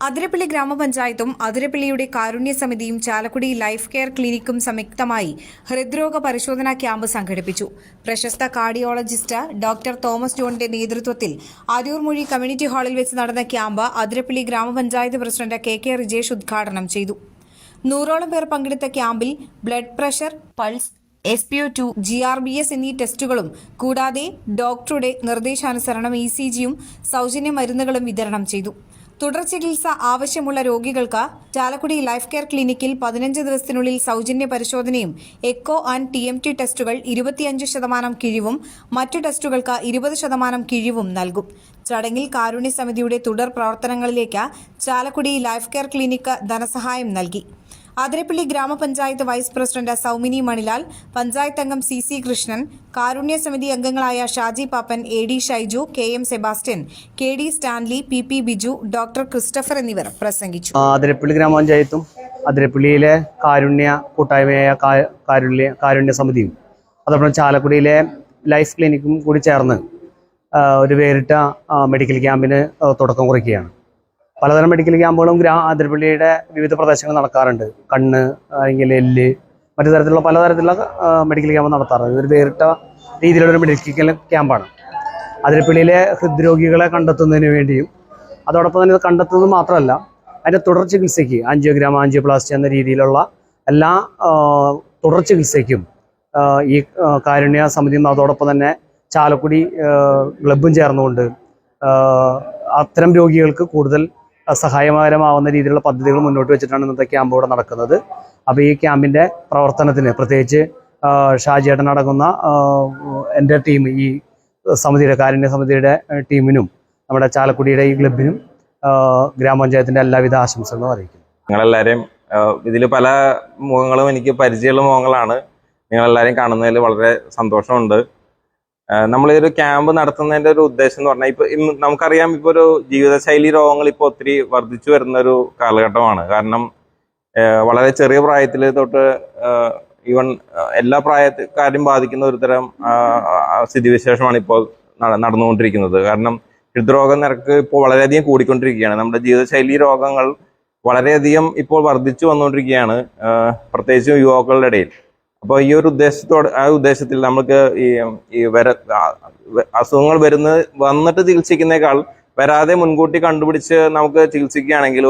അതിരപ്പള്ളി ഗ്രാമപഞ്ചായത്തും അതിരപ്പള്ളിയുടെ കാരുണ്യ സമിതിയും Chalakudy life care ക്ലിനിക്കും സംയുക്തമായി ഹൃദ്രോഗ പരിശോധനാ ക്യാമ്പ് സംഘടിപ്പിച്ചു. പ്രശസ്ത കാർഡിയോളജിസ്റ്റ് ഡോക്ടർ തോമസ് ജോണിന്റെ നേതൃത്വത്തിൽ അരൂർമൊഴി കമ്മ്യൂണിറ്റി ഹാളിൽ വെച്ച് നടന്ന ക്യാമ്പ് അതിരപ്പള്ളി ഗ്രാമപഞ്ചായത്ത് പ്രസിഡന്റ് കെ റിജേഷ് ഉദ്ഘാടനം ചെയ്തു. 100ഓളം പേർ പങ്കെടുത്ത ക്യാമ്പിൽ blood pressure, pulse, SpO2, GRBS എന്നീ ടെസ്റ്റുകളും കൂടാതെ ഡോക്ടറുടെ നിർദ്ദേശാനുസരണം ECGയും സൗജന്യ മരുന്നുകളും വിതരണം ചെയ്തു. തുടർ ചികിത്സ ആവശ്യമുള്ള രോഗികൾക്ക് ചാലക്കുടി ലൈഫ് കെയർ ക്ലിനിക്കിൽ 15 ദിവസത്തിനുള്ളിൽ സൗജന്യ പരിശോധനയും എക്കോ ആൻഡ് TMT ടെസ്റ്റുകൾ 25% കിഴിവും മറ്റു ടെസ്റ്റുകൾക്ക് 20% കിഴിവും നൽകും. ചടങ്ങിൽ കാരുണ്യ സമിതിയുടെ തുടർ പ്രവർത്തനങ്ങളിലേക്ക് ചാലക്കുടി ലൈഫ് കെയർ ക്ലിനിക്ക് ധനസഹായം നൽകി. അതിരപ്പള്ളി ഗ്രാമപഞ്ചായത്ത് വൈസ് പ്രസിഡന്റ് സൗമിനി മണിലാൽ, പഞ്ചായത്ത് അംഗം CC കൃഷ്ണൻ, കാരുണ്യ സമിതി അംഗങ്ങളായ ഷാജി പാപ്പൻ, AD Shaiju, KM Sebastian, KD Stanley, PP Biju, doctor Christopher എന്നിവർ പ്രസംഗിച്ചു. അതിരപ്പള്ളി ഗ്രാമപഞ്ചായത്തും അതിരപ്പള്ളിയിലെ കാരുണ്യ കൂട്ടായ്മയായ കാരുണ്യ സമിതിയും അതോടൊപ്പം ചാലക്കുടിയിലെ ലൈഫ് ക്ലിനിക്കും കൂടി ചേർന്ന് ഒരു വേറിട്ട മെഡിക്കൽ ക്യാമ്പിന് തുടക്കം കുറിക്കുകയാണ്. പലതരം മെഡിക്കൽ ക്യാമ്പുകളും അതിരപ്പള്ളിയുടെ വിവിധ പ്രദേശങ്ങളിൽ നടക്കാറുണ്ട്. കണ്ണ്, അല്ലെങ്കിൽ എല്ല്, മറ്റു തരത്തിലുള്ള പലതരത്തിലുള്ള മെഡിക്കൽ ക്യാമ്പ് നടത്താറുണ്ട്. ഇതൊരു വേറിട്ട രീതിയിലുള്ള ഒരു മെഡിക്കൽ ക്യാമ്പാണ്. അതിരപ്പള്ളിയിലെ ഹൃദ്രോഗികളെ കണ്ടെത്തുന്നതിന് വേണ്ടിയും അതോടൊപ്പം തന്നെ ഇത് കണ്ടെത്തുന്നത് മാത്രമല്ല, അതിൻ്റെ തുടർ ചികിത്സയ്ക്ക് ആൻജിയോഗ്രാം, ആൻജിയോപ്ലാസ്റ്റി എന്ന രീതിയിലുള്ള എല്ലാ തുടർ ചികിത്സയ്ക്കും ഈ കാരുണ്യ സമിതിയും അതോടൊപ്പം തന്നെ ചാലക്കുടി ക്ലബും ചേർന്നുകൊണ്ട് അത്തരം രോഗികൾക്ക് കൂടുതൽ സഹായകരമാവുന്ന രീതിയിലുള്ള പദ്ധതികൾ മുന്നോട്ട് വെച്ചിട്ടാണ് ഇന്നത്തെ ക്യാമ്പ് ഇവിടെ നടക്കുന്നത്. അപ്പോൾ ഈ ക്യാമ്പിൻ്റെ പ്രവർത്തനത്തിന് പ്രത്യേകിച്ച് ഷാജിയേട്ടൻ അടങ്ങുന്ന എൻ്റെ ടീം, ഈ സമിതിയുടെ കാരുണ്യ സമിതിയുടെ ടീമിനും നമ്മുടെ ചാലക്കുടിയുടെ ഈ ക്ലബിനും ഗ്രാമപഞ്ചായത്തിൻ്റെ എല്ലാവിധ ആശംസകളും അറിയിക്കുന്നു. നിങ്ങളെല്ലാവരെയും ഇതിൽ പല മുഖങ്ങളും എനിക്ക് പരിചയമുള്ള മുഖങ്ങളാണ്. നിങ്ങളെല്ലാവരെയും കാണുന്നതിൽ വളരെ സന്തോഷമുണ്ട്. നമ്മൾ ഈ ഒരു ക്യാമ്പ് നടത്തുന്നതിന്റെ ഒരു ഉദ്ദേശം എന്ന് പറഞ്ഞാൽ ഇന്ന് നമുക്കറിയാം, ഇപ്പൊ ഒരു ജീവിതശൈലി രോഗങ്ങൾ ഇപ്പോൾ ഒത്തിരി വർദ്ധിച്ചു വരുന്ന ഒരു കാലഘട്ടമാണ്. കാരണം വളരെ ചെറിയ പ്രായത്തിൽ തൊട്ട് ഈവൻ എല്ലാ പ്രായക്കാരെയും ബാധിക്കുന്ന ഒരു തരം സ്ഥിതിവിശേഷമാണ് ഇപ്പോൾ നടന്നുകൊണ്ടിരിക്കുന്നത്. കാരണം ഹൃദ്രോഗ നിരക്ക് ഇപ്പോൾ വളരെയധികം കൂടിക്കൊണ്ടിരിക്കുകയാണ്. നമ്മുടെ ജീവിതശൈലി രോഗങ്ങൾ വളരെയധികം ഇപ്പോൾ വർദ്ധിച്ചു വന്നുകൊണ്ടിരിക്കുകയാണ്, പ്രത്യേകിച്ചും യുവാക്കളുടെ ഇടയിൽ. അപ്പോൾ ഈ ഒരു ഉദ്ദേശത്തിൽ നമുക്ക് ഈ അസുഖങ്ങൾ വന്നിട്ട് ചികിത്സിക്കുന്നേക്കാൾ വരാതെ മുൻകൂട്ടി കണ്ടുപിടിച്ച് നമുക്ക് ചികിത്സിക്കുകയാണെങ്കിൽ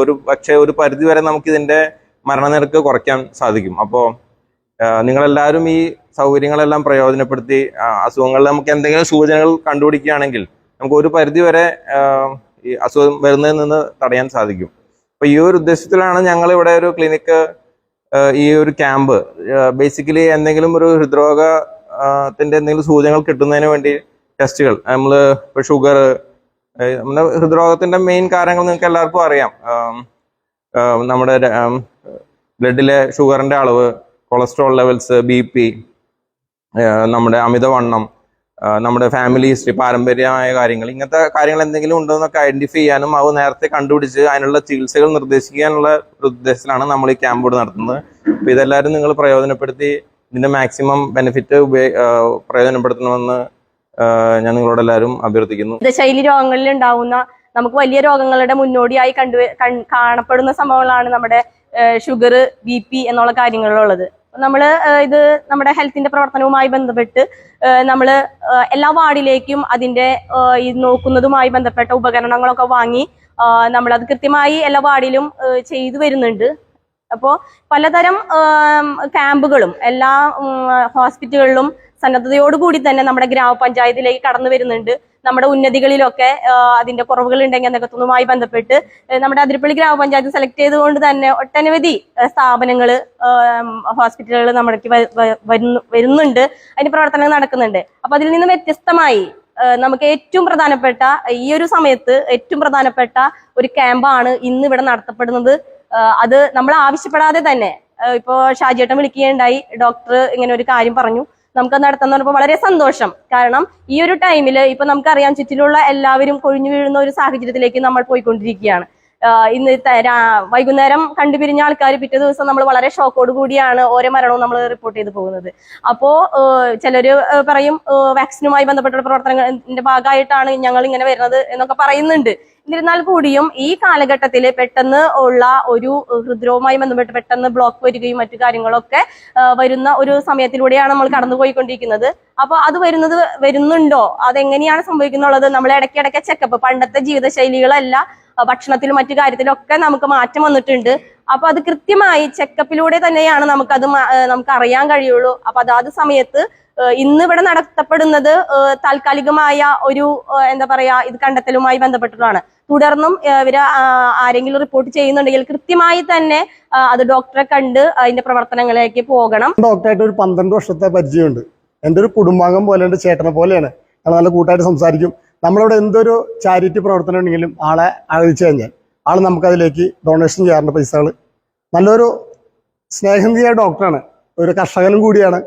ഒരു പരിധി വരെ നമുക്ക് ഇതിന്റെ മരണനിരക്ക് കുറയ്ക്കാൻ സാധിക്കും. അപ്പോൾ നിങ്ങളെല്ലാവരും ഈ സൗകര്യങ്ങളെല്ലാം പ്രയോജനപ്പെടുത്തി അസുഖങ്ങളിൽ നമുക്ക് എന്തെങ്കിലും സൂചനകൾ കണ്ടുപിടിക്കുകയാണെങ്കിൽ നമുക്ക് ഒരു പരിധി വരെ ഈ അസുഖം വരുന്നതിൽ നിന്ന് തടയാൻ സാധിക്കും. അപ്പോൾ ഈ ഒരു ഉദ്ദേശത്തിലാണ് ഞങ്ങൾ ഇവിടെ ഒരു ക്ലിനിക്ക്, ഈ ഒരു ക്യാമ്പ് ബേസിക്കലി എന്തെങ്കിലും ഒരു ഹൃദ്രോഗത്തിന്റെ എന്തെങ്കിലും സൂചനകൾ കിട്ടുന്നതിന് വേണ്ടി ടെസ്റ്റുകൾ, നമ്മൾ ഇപ്പോൾ ഷുഗർ, നമ്മുടെ ഹൃദ്രോഗത്തിന്റെ മെയിൻ കാരണങ്ങൾ നിങ്ങൾക്ക് എല്ലാവർക്കും അറിയാം. നമ്മുടെ ബ്ലഡിലെ ഷുഗറിന്റെ അളവ്, കൊളസ്ട്രോൾ ലെവൽസ്, BP, നമ്മുടെ അമിതവണ്ണം, നമ്മുടെ ഫാമിലി ഹിസ്റ്ററി, പാരമ്പര്യമായ കാര്യങ്ങൾ, ഇങ്ങനത്തെ കാര്യങ്ങൾ എന്തെങ്കിലും ഉണ്ടോ എന്നൊക്കെ ഐഡന്റിഫൈ ചെയ്യാനും അത് നേരത്തെ കണ്ടുപിടിച്ച് അതിനുള്ള ചികിത്സകൾ നിർദ്ദേശിക്കാനുള്ള ഒരു ഉദ്ദേശത്തിലാണ് നമ്മൾ ഈ ക്യാമ്പ് ഇവിടെ നടത്തുന്നത്. അപ്പൊ ഇതെല്ലാവരും നിങ്ങൾ പ്രയോജനപ്പെടുത്തി ഇതിന്റെ മാക്സിമം ബെനിഫിറ്റ് പ്രയോജനപ്പെടുത്തണമെന്ന് ഞാൻ നിങ്ങളോട് എല്ലാവരും അഭ്യർത്ഥിക്കുന്നു. ശൈലി രോഗങ്ങളിൽ ഉണ്ടാവുന്ന നമുക്ക് വലിയ രോഗങ്ങളുടെ മുന്നോടിയായി കാണപ്പെടുന്ന സംഭവങ്ങളാണ് നമ്മുടെ ഷുഗർ, BP എന്നുള്ള കാര്യങ്ങളുള്ളത്. ഇത് നമ്മുടെ ഹെൽത്തിന്റെ പ്രവർത്തനവുമായി ബന്ധപ്പെട്ട് നമ്മൾ എല്ലാ വാർഡിലേക്കും അതിന്റെ നോക്കുന്നതുമായി ബന്ധപ്പെട്ട ഉപകരണങ്ങളൊക്കെ വാങ്ങി നമ്മളത് കൃത്യമായി എല്ലാ വാർഡിലും ചെയ്തു വരുന്നുണ്ട്. അപ്പോൾ പലതരം ക്യാമ്പുകളും എല്ലാ ഹോസ്പിറ്റലുകളിലും സന്നദ്ധതയോടുകൂടി തന്നെ നമ്മുടെ ഗ്രാമപഞ്ചായത്തിലേക്ക് കടന്നു വരുന്നുണ്ട്. നമ്മുടെ ഉന്നതികളിലൊക്കെ അതിന്റെ കുറവുകൾ ഉണ്ടെങ്കിൽ നികത്തുന്നതുമായി ബന്ധപ്പെട്ട് നമ്മുടെ അതിരപ്പള്ളി ഗ്രാമപഞ്ചായത്ത് സെലക്ട് ചെയ്തുകൊണ്ട് തന്നെ ഒട്ടനവധി സ്ഥാപനങ്ങൾ, ഹോസ്പിറ്റലുകൾ നമ്മൾക്ക് വരുന്നുണ്ട്, അതിന്റെ പ്രവർത്തനങ്ങൾ നടക്കുന്നുണ്ട്. അപ്പൊ അതിൽ നിന്ന് വ്യത്യസ്തമായി നമുക്ക് ഏറ്റവും പ്രധാനപ്പെട്ട ഈ ഒരു സമയത്ത് ഏറ്റവും പ്രധാനപ്പെട്ട ഒരു ക്യാമ്പാണ് ഇന്ന് ഇവിടെ നടത്തപ്പെടുന്നത്. അത് നമ്മൾ ആവശ്യപ്പെടാതെ തന്നെ ഇപ്പോ ഷാജിയേട്ടൻ വിളിക്കുകയുണ്ടായി, ഡോക്ടർ ഇങ്ങനെ ഒരു കാര്യം പറഞ്ഞു, നമുക്ക് നടത്തുന്ന പറഞ്ഞപ്പോൾ വളരെ സന്തോഷം. കാരണം ഈ ഒരു ടൈമിൽ ഇപ്പൊ നമുക്കറിയാം, ചുറ്റിലുള്ള എല്ലാവരും കൊഴിഞ്ഞു വീഴുന്ന ഒരു സാഹചര്യത്തിലേക്ക് നമ്മൾ പോയിക്കൊണ്ടിരിക്കുകയാണ്. ഇന്ന് വൈകുന്നേരം കണ്ടുപിരിഞ്ഞ ആൾക്കാർ പിറ്റേ ദിവസം നമ്മൾ വളരെ ഷോക്കോട് കൂടിയാണ് ഓരോ മരണവും നമ്മൾ റിപ്പോർട്ട് ചെയ്ത് പോകുന്നത്. അപ്പോ ചിലര് പറയും വാക്സിനുമായി ബന്ധപ്പെട്ട പ്രവർത്തനങ്ങളുടെ ഭാഗമായിട്ടാണ് ഞങ്ങൾ ഇങ്ങനെ വരുന്നത് എന്നൊക്കെ പറയുന്നുണ്ട്. എന്നിരുന്നാൽ കൂടിയും ഈ കാലഘട്ടത്തിൽ പെട്ടെന്ന് ഉള്ള ഒരു ഹൃദ്രോഗവുമായി ബന്ധപ്പെട്ട് പെട്ടെന്ന് ബ്ലോക്ക് വരികയും മറ്റു കാര്യങ്ങളൊക്കെ വരുന്ന ഒരു സമയത്തിലൂടെയാണ് നമ്മൾ കടന്നുപോയിക്കൊണ്ടിരിക്കുന്നത്. അപ്പൊ അത് വരുന്നുണ്ടോ, അതെങ്ങനെയാണ് സംഭവിക്കുന്നുള്ളത്, നമ്മൾ ഇടയ്ക്കിടയ്ക്ക് ചെക്കപ്പ്, പണ്ടത്തെ ജീവിതശൈലികളല്ല, ഭക്ഷണത്തിലും മറ്റു കാര്യത്തിലൊക്കെ നമുക്ക് മാറ്റം വന്നിട്ടുണ്ട്. അപ്പൊ അത് കൃത്യമായി ചെക്കപ്പിലൂടെ തന്നെയാണ് നമുക്ക് അറിയാൻ കഴിയുള്ളൂ. അപ്പൊ അതാത് സമയത്ത് ഇന്ന് ഇവിടെ നടത്തപ്പെടുന്നത് താൽക്കാലികമായ ഒരു എന്താ പറയാ ഇത് കണ്ടെത്തലുമായി ബന്ധപ്പെട്ടിട്ടാണ്. തുടർന്നും ഇവര് ആരെങ്കിലും റിപ്പോർട്ട് ചെയ്യുന്നുണ്ടെങ്കിൽ കൃത്യമായി തന്നെ അത് ഡോക്ടറെ കണ്ട് അതിന്റെ പ്രവർത്തനങ്ങളിലേക്ക് പോകണം. ഡോക്ടറായിട്ട് ഒരു 12 വർഷത്തെ പരിചയമുണ്ട്. എൻ്റെ ഒരു കുടുംബാംഗം പോലെ, എൻ്റെ ചേട്ടനെ പോലെയാണ്. ഞങ്ങൾ നല്ല കൂട്ടായിട്ട് സംസാരിക്കും. നമ്മളിവിടെ എന്തൊരു ചാരിറ്റി പ്രവർത്തനം ഉണ്ടെങ്കിലും ആളെ അറിയിച്ചു കഴിഞ്ഞാൽ ആൾ നമുക്കതിലേക്ക് ഡൊണേഷൻ ചെയ്യാറുണ്ട് പൈസകൾ. നല്ലൊരു സ്നേഹനീയ ഡോക്ടറാണ്, ഒരു കർഷകനും കൂടിയാണ്.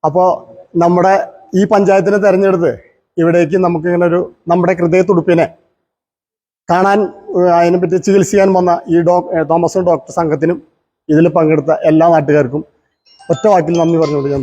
അപ്പോൾ നമ്മുടെ ഈ പഞ്ചായത്തിനെ തിരഞ്ഞെടുത്ത് ഇവിടേക്ക് നമുക്കിങ്ങനെ നമ്മുടെ ഹൃദയത്തുടുപ്പിനെ കാണാൻ, അതിനെപ്പറ്റി ചികിത്സിക്കാൻ വന്ന ഈ തോമസ് ഡോക്ടർ സംഘത്തിനും ഇതിൽ പങ്കെടുത്ത എല്ലാ നാട്ടുകാർക്കും ഒറ്റ വാക്കിൽ നന്ദി പറഞ്ഞുകൊണ്ട് ഞാൻ നിർത്തുന്നു.